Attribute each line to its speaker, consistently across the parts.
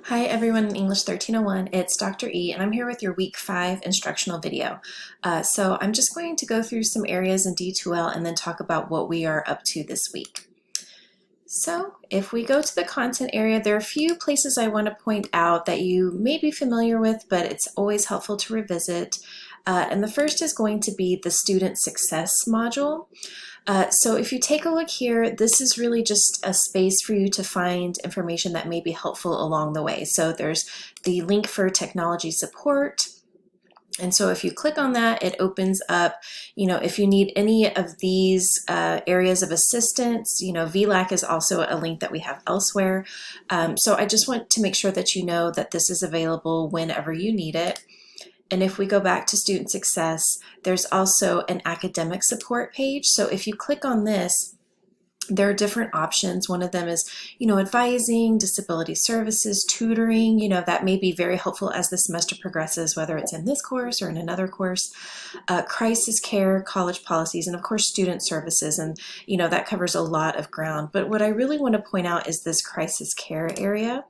Speaker 1: Hi everyone in English 1301, it's Dr. E and I'm here with your week 5 instructional video. So I'm just going to go through some areas in D2L and then talk about what we are up to this week. So if we go to the content area, there are a few places I want to point out that you may be familiar with, but it's always helpful to revisit. And the first is going to be the student success module. So if you take a look here, this is really just a space for you to find information that may be helpful along the way. So there's the link for technology support. And so if you click on that, it opens up, if you need any of these areas of assistance, VLAC is also a link that we have elsewhere. So I just want to make sure that you know that this is available whenever you need it. And if we go back to student success, there's also an academic support page. So if you click on this, there are different options. One of them is, advising, disability services, tutoring, that may be very helpful as the semester progresses, whether it's in this course or in another course, crisis care, college policies, and of course, student services. And, that covers a lot of ground. But what I really want to point out is this crisis care area.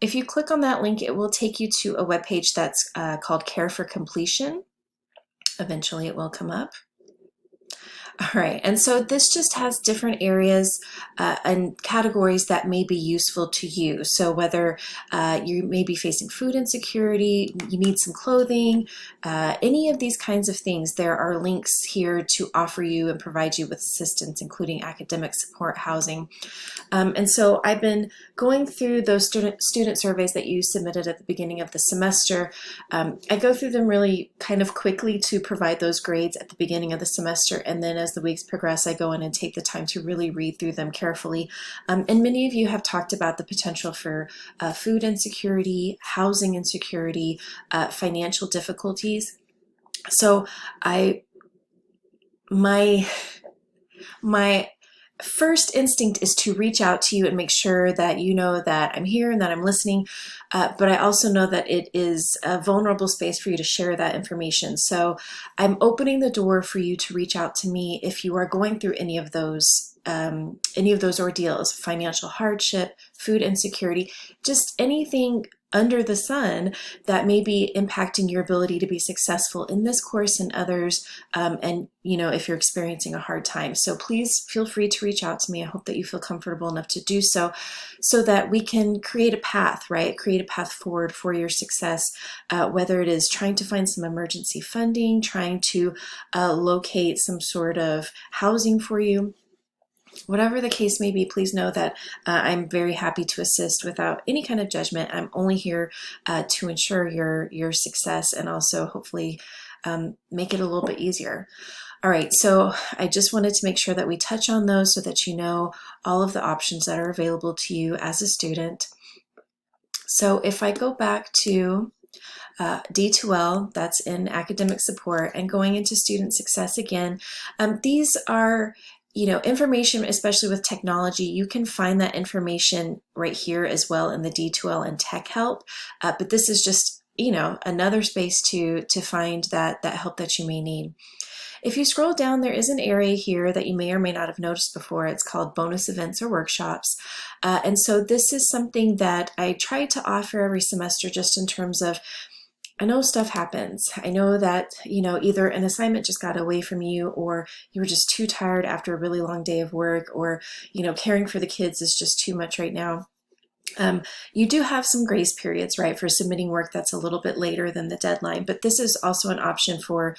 Speaker 1: If you click on that link, it will take you to a webpage that's called Care for Completion. Eventually it will come up. All right, and so this just has different areas and categories that may be useful to you. So whether you may be facing food insecurity, you need some clothing, any of these kinds of things, there are links here to offer you and provide you with assistance, including academic support, housing. And so I've been going through those student surveys that you submitted at the beginning of the semester. I go through them really kind of quickly to provide those grades at the beginning of the semester, and then as the weeks progress, I go in and take the time to really read through them carefully. And many of you have talked about the potential for food insecurity, housing insecurity, financial difficulties. So my first instinct is to reach out to you and make sure that you know that I'm here and that I'm listening, but I also know that it is a vulnerable space for you to share that information. So I'm opening the door for you to reach out to me if you are going through any of those ordeals, financial hardship, food insecurity, just anything under the sun that may be impacting your ability to be successful in this course and others, and if you're experiencing a hard time. So please feel free to reach out to me. I hope that you feel comfortable enough to do so that we can create a path, right? Create a path forward for your success, whether it is trying to find some emergency funding, trying to locate some sort of housing for you. Whatever the case may be, please know that I'm very happy to assist without any kind of judgment. I'm only here to ensure your success and also hopefully make it a little bit easier. All right, so I just wanted to make sure that we touch on those so that you know all of the options that are available to you as a student. So if I go back to D2L, that's in academic support, and going into student success again, these are information, especially with technology. You can find that information right here as well in the D2L and tech help. But this is just, another space to find that help that you may need. If you scroll down, there is an area here that you may or may not have noticed before. It's called bonus events or workshops. And so this is something that I try to offer every semester just in terms of, I know stuff happens. I know that, either an assignment just got away from you, or you were just too tired after a really long day of work, or, caring for the kids is just too much right now. You do have some grace periods, right, for submitting work that's a little bit later than the deadline, but this is also an option for,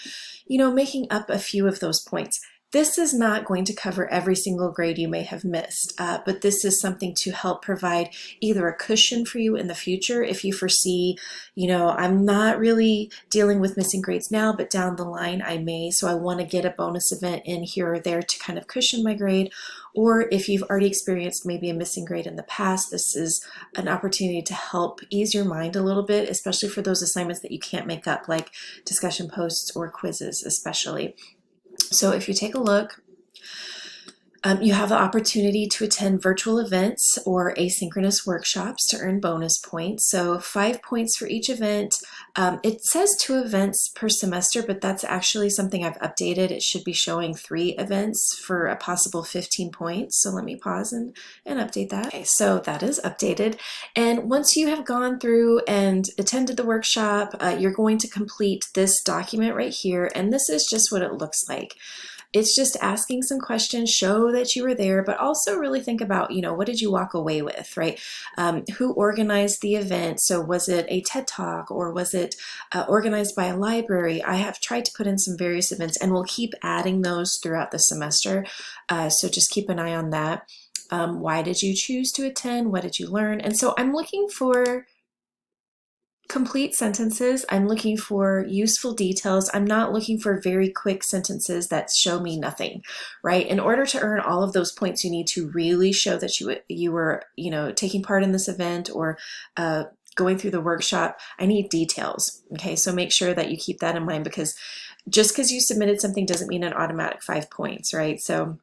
Speaker 1: making up a few of those points. This is not going to cover every single grade you may have missed, but this is something to help provide either a cushion for you in the future if you foresee, I'm not really dealing with missing grades now, but down the line I may, so I want to get a bonus event in here or there to kind of cushion my grade. Or if you've already experienced maybe a missing grade in the past, this is an opportunity to help ease your mind a little bit, especially for those assignments that you can't make up, like discussion posts or quizzes especially. So if you take a look, You have the opportunity to attend virtual events or asynchronous workshops to earn bonus points. So 5 points for each event. It says 2 events per semester, but that's actually something I've updated. It should be showing 3 events for a possible 15 points. So let me pause and update that. Okay, so that is updated. And once you have gone through and attended the workshop, you're going to complete this document right here. And this is just what it looks like. It's just asking some questions, show that you were there, but also really think about, what did you walk away with, right? Who organized the event? So was it a TED Talk or was it organized by a library? I have tried to put in some various events and we'll keep adding those throughout the semester. So just keep an eye on that. Why did you choose to attend? What did you learn? And so I'm looking for complete sentences. I'm looking for useful details. I'm not looking for very quick sentences that show me nothing, right? In order to earn all of those points, you need to really show that you were, taking part in this event or going through the workshop. I need details. Okay, so make sure that you keep that in mind, because just because you submitted something doesn't mean an automatic 5 points, right? So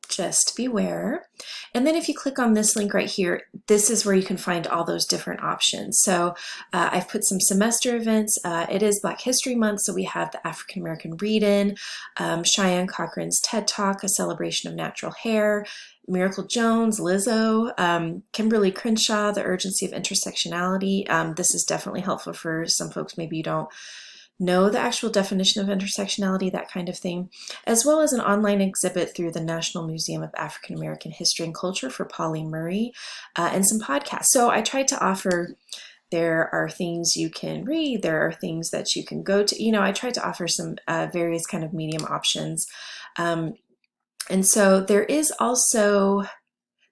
Speaker 1: just beware. And then if you click on this link right here, this is where you can find all those different options. So I've put some semester events. It is Black History Month, so we have the African American Read-In, Cheyenne Cochran's TED Talk, a celebration of natural hair, Miracle Jones, Lizzo, Kimberly Crenshaw, the urgency of intersectionality. This is definitely helpful for some folks. Maybe you don't know the actual definition of intersectionality, that kind of thing, as well as an online exhibit through the National Museum of African American History and Culture for Polly Murray, and some podcasts. So I tried to offer, there are things you can read, there are things that you can go to, I tried to offer some various kind of medium options. And so there is also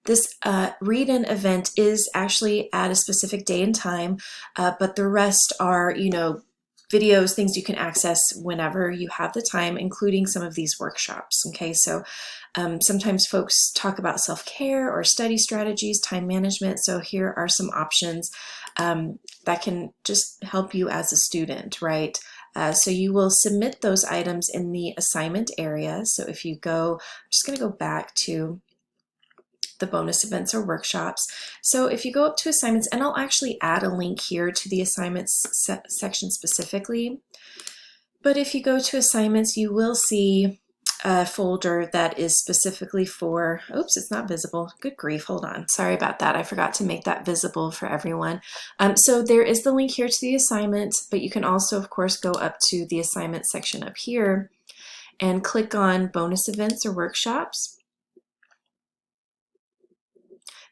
Speaker 1: this read-in event is actually at a specific day and time, but the rest are, videos, things you can access whenever you have the time, including some of these workshops. Okay, so sometimes folks talk about self-care or study strategies, time management. So here are some options that can just help you as a student, right? So you will submit those items in the assignment area. So if you go, I'm just going to go back to the bonus events or workshops. So if you go up to assignments, and I'll actually add a link here to the assignments section specifically, but if you go to assignments, you will see a folder that is specifically for, oops, it's not visible. Good grief, hold on. Sorry about that. I forgot to make that visible for everyone. So there is the link here to the assignment, but you can also, of course, go up to the assignment section up here and click on bonus events or workshops.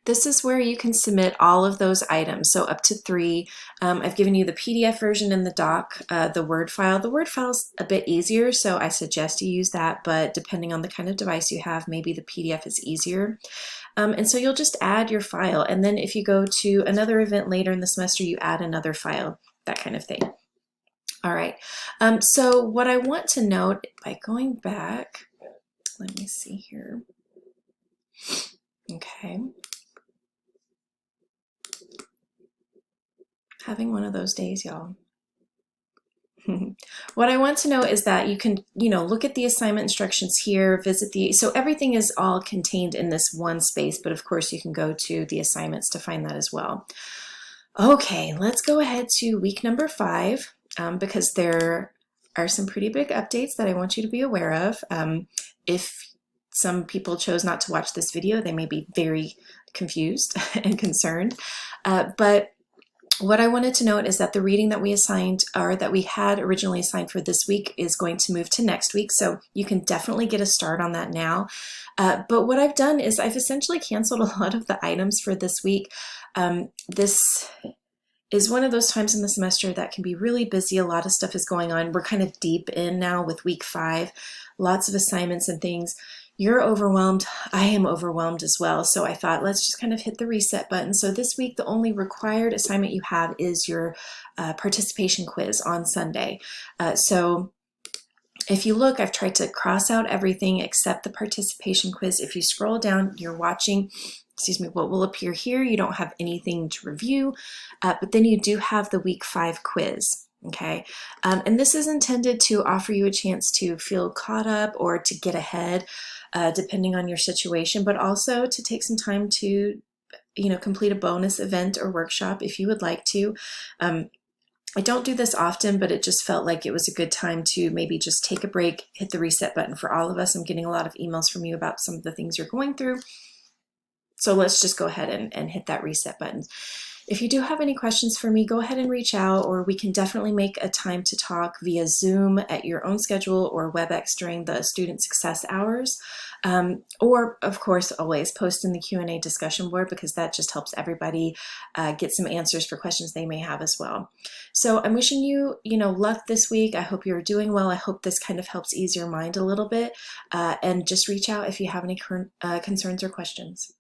Speaker 1: This is where you can submit all of those items, so up to 3. I've given you the PDF version in the doc, the Word file. The Word file's a bit easier, so I suggest you use that, but depending on the kind of device you have, maybe the PDF is easier. And so you'll just add your file, and then if you go to another event later in the semester, you add another file, that kind of thing. All right, so what I want to note by going back, let me see here. Okay. Having one of those days, y'all. What I want to know is that you can, look at the assignment instructions here, visit so everything is all contained in this one space, but of course you can go to the assignments to find that as well. Okay, let's go ahead to week number 5, because there are some pretty big updates that I want you to be aware of. If some people chose not to watch this video, they may be very confused and concerned, but what I wanted to note is that the reading that we assigned, or that we had originally assigned for this week, is going to move to next week. So you can definitely get a start on that now. But what I've done is I've essentially canceled a lot of the items for this week. This is one of those times in the semester that can be really busy. A lot of stuff is going on. We're kind of deep in now with week 5, lots of assignments and things. You're overwhelmed. I am overwhelmed as well. So I thought, let's just kind of hit the reset button. So this week, the only required assignment you have is your participation quiz on Sunday. So if you look, I've tried to cross out everything except the participation quiz. If you scroll down, you're watching, what will appear here. You don't have anything to review, but then you do have the week 5 quiz. Okay, and this is intended to offer you a chance to feel caught up or to get ahead, depending on your situation, but also to take some time to, complete a bonus event or workshop if you would like to. Um, I don't do this often, but it just felt like it was a good time to maybe just take a break, hit the reset button for all of us. I'm getting a lot of emails from you about some of the things you're going through. So let's just go ahead and hit that reset button. If you do have any questions for me, go ahead and reach out, or we can definitely make a time to talk via Zoom at your own schedule or WebEx during the student success hours. Or of course, always post in the Q&A discussion board, because that just helps everybody get some answers for questions they may have as well. So I'm wishing you, luck this week. I hope you're doing well. I hope this kind of helps ease your mind a little bit. And just reach out if you have any current concerns or questions.